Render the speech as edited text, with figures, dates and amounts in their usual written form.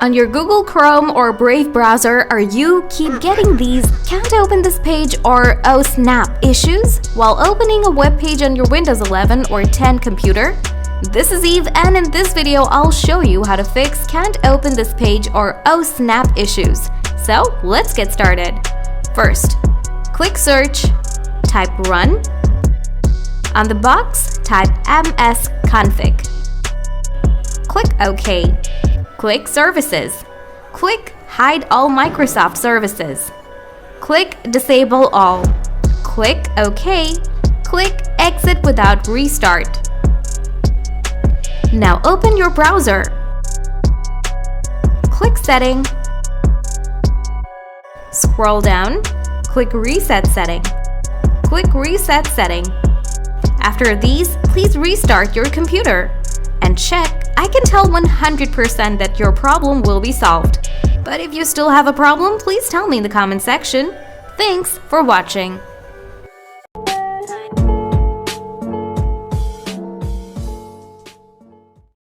On your Google Chrome or Brave browser, you keep getting these "can't open this page" or "oh snap" issues while opening a web page on your Windows 11 or 10 computer? This is Eve, and in this video I'll show you how to fix "can't open this page" or "oh snap" issues. So let's get started. First, click Search, type Run. On the box, type msconfig. Click OK. Click Services. Click Hide all Microsoft services. Click Disable all. Click OK. Click Exit without restart. Now open your browser. Click Setting. Scroll down. Click Reset Setting. Click Reset Setting. After these, please restart your computer and check. I can tell 100% that your problem will be solved. But if you still have a problem, please tell me in the comment section. Thanks for watching.